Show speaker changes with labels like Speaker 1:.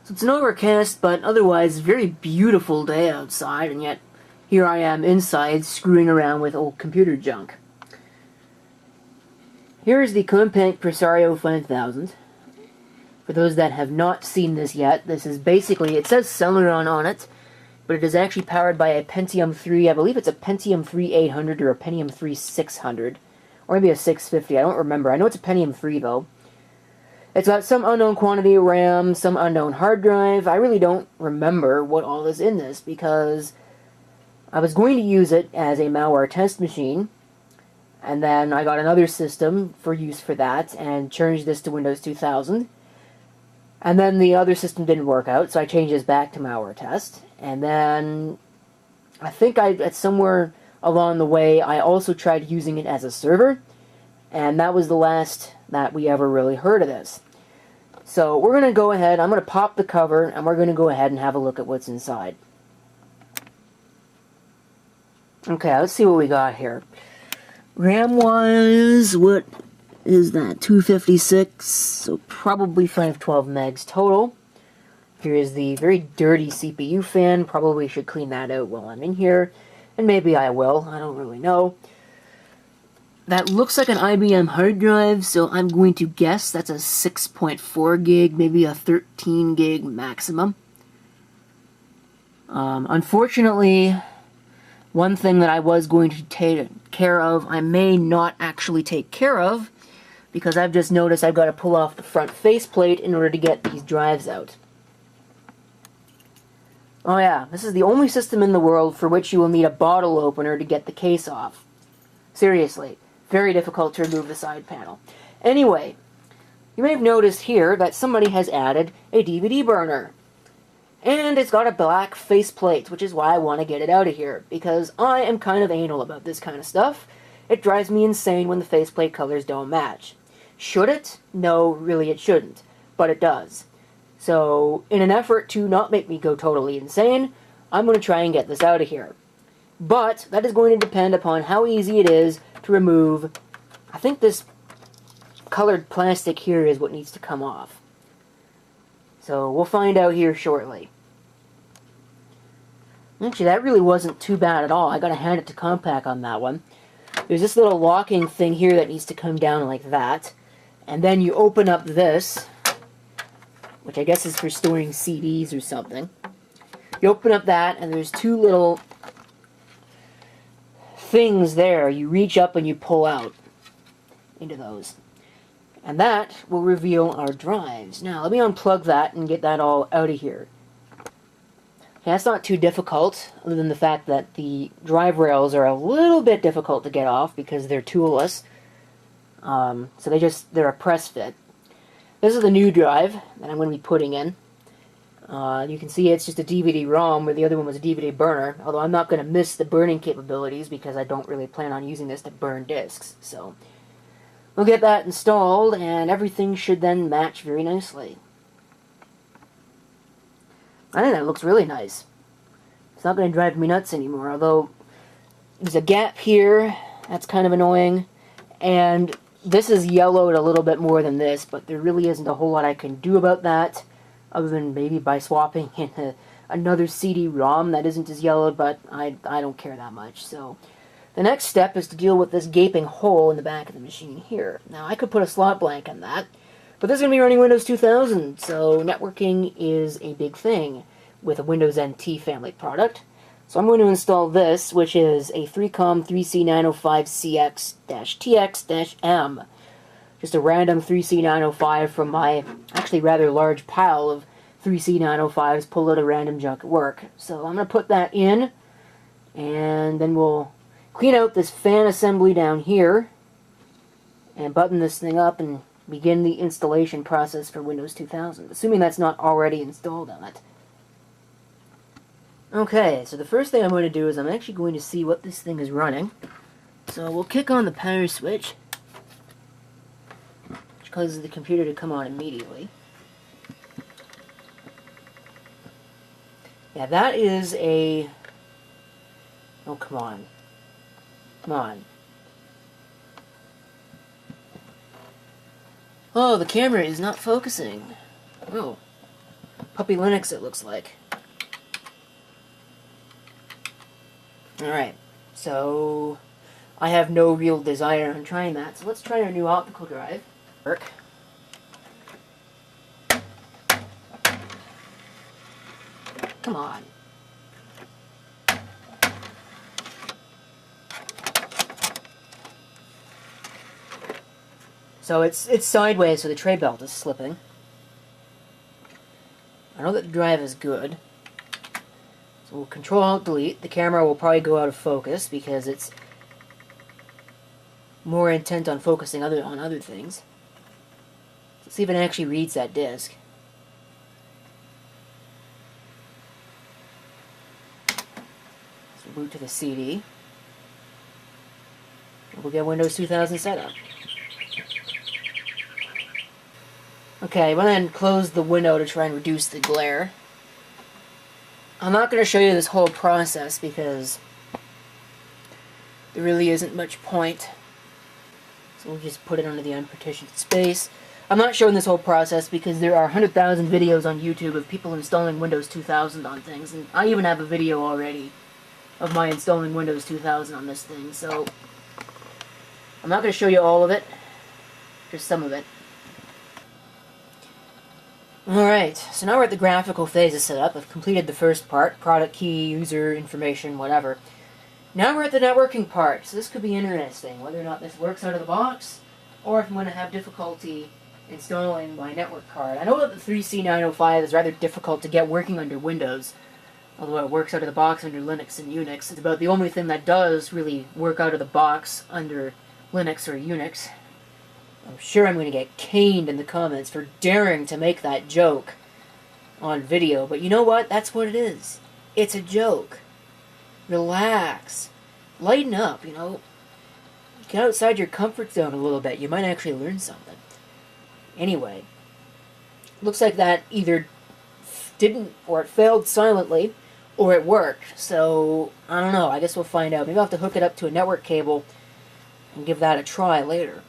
Speaker 1: So it's an overcast, but otherwise very beautiful day outside, and yet here I am inside screwing around with old computer junk. Here is the Compaq Presario 5000. For those that have not seen this yet, this is basically, it says Celeron on it, but it is actually powered by a Pentium 3, I believe it's a Pentium 3 800 or a Pentium 3 600, or maybe a 650, I don't remember. I know it's a Pentium 3 though. It's got some unknown quantity of RAM, some unknown hard drive. I really don't remember what all is in this because I was going to use it as a malware test machine, and then I got another system for use for that and changed this to Windows 2000. And then the other system didn't work out, so I changed this back to malware test. And then I think at somewhere along the way I also tried using it as a server, and that was the last that we ever really heard of this. So we're going to go ahead, I'm going to pop the cover, and we're going to go ahead and have a look at what's inside. Okay, let's see what we got here. RAM-wise, what is that? 256, so probably 512 megs total. Here is the very dirty CPU fan. Probably should clean that out while I'm in here, and maybe I will, I don't really know. That looks like an IBM hard drive, so I'm going to guess that's a 6.4 gig, maybe a 13 gig maximum. Unfortunately, one thing that I was going to take care of, I may not actually take care of, because I've just noticed I've got to pull off the front faceplate in order to get these drives out. Oh yeah, this is the only system in the world for which you will need a bottle opener to get the case off. Seriously. Very difficult to remove the side panel. Anyway, you may have noticed here that somebody has added a DVD burner. And it's got a black faceplate, which is why I want to get it out of here, because I am kind of anal about this kind of stuff. It drives me insane when the faceplate colors don't match. Should it? No, really it shouldn't. But it does. So, in an effort to not make me go totally insane, I'm going to try and get this out of here. But that is going to depend upon how easy it is to remove. I think this colored plastic here is what needs to come off. So we'll find out here shortly. Actually, that really wasn't too bad at all. I gotta hand it to Compaq on that one. There's this little locking thing here that needs to come down like that. And then you open up this, which I guess is for storing CDs or something. You open up that, and there's two little things there. You reach up and you pull out into those. And that will reveal our drives. Now, let me unplug that and get that all out of here. Okay, that's not too difficult, other than the fact that the drive rails are a little bit difficult to get off because they're toolless. So they're a press fit. This is the new drive that I'm going to be putting in. You can see it's just a DVD-ROM, where the other one was a DVD burner, although I'm not going to miss the burning capabilities because I don't really plan on using this to burn discs. So we'll get that installed, and everything should then match very nicely. I think that looks really nice. It's not going to drive me nuts anymore, although there's a gap here. That's kind of annoying. And this is yellowed a little bit more than this, but there really isn't a whole lot I can do about that, other than maybe by swapping in another CD-ROM that isn't as yellowed, but I don't care that much. So the next step is to deal with this gaping hole in the back of the machine here. Now, I could put a slot blank on that, but this is going to be running Windows 2000, so networking is a big thing with a Windows NT family product. So I'm going to install this, which is a 3COM 3C905CX-TX-M. Just a random 3C905 from my actually rather large pile of 3C905s pulled out of random junk at work. So I'm going to put that in, and then we'll clean out this fan assembly down here, and button this thing up and begin the installation process for Windows 2000, assuming that's not already installed on it. Okay, so the first thing I'm going to do is I'm actually going to see what this thing is running. So we'll kick on the power switch, which causes the computer to come on immediately. Yeah, that is a... Oh, come on. Come on. Oh, the camera is not focusing. Oh. Puppy Linux, it looks like. Alright, so I have no real desire in trying that, so let's try our new optical drive. Work. Come on. So it's sideways, so the tray belt is slipping. I know that the drive is good. So we'll Control-Alt-Delete. The camera will probably go out of focus because it's more intent on focusing on other things. Let's see if it actually reads that disc. So boot to the CD. We'll get Windows 2000 set up. Okay, I went ahead and closed the window to try and reduce the glare. I'm not going to show you this whole process because there really isn't much point. So we'll just put it under the unpartitioned space. I'm not showing this whole process because there are 100,000 videos on YouTube of people installing Windows 2000 on things, and I even have a video already of my installing Windows 2000 on this thing, so I'm not going to show you all of it, just some of it. Alright, so now we're at the graphical phase of setup. I've completed the first part, product key, user information, whatever. Now we're at the networking part, so this could be interesting, whether or not this works out of the box, or if I'm going to have difficulty installing my network card. I know that the 3C905 is rather difficult to get working under Windows, although it works out of the box under Linux and Unix. It's about the only thing that does really work out of the box under Linux or Unix. I'm sure I'm going to get caned in the comments for daring to make that joke on video, but you know what? That's what it is. It's a joke. Relax. Lighten up, you know. Get outside your comfort zone a little bit. You might actually learn something. Anyway, looks like that either didn't, or it failed silently, or it worked. So, I don't know. I guess we'll find out. Maybe I'll have to hook it up to a network cable and give that a try later.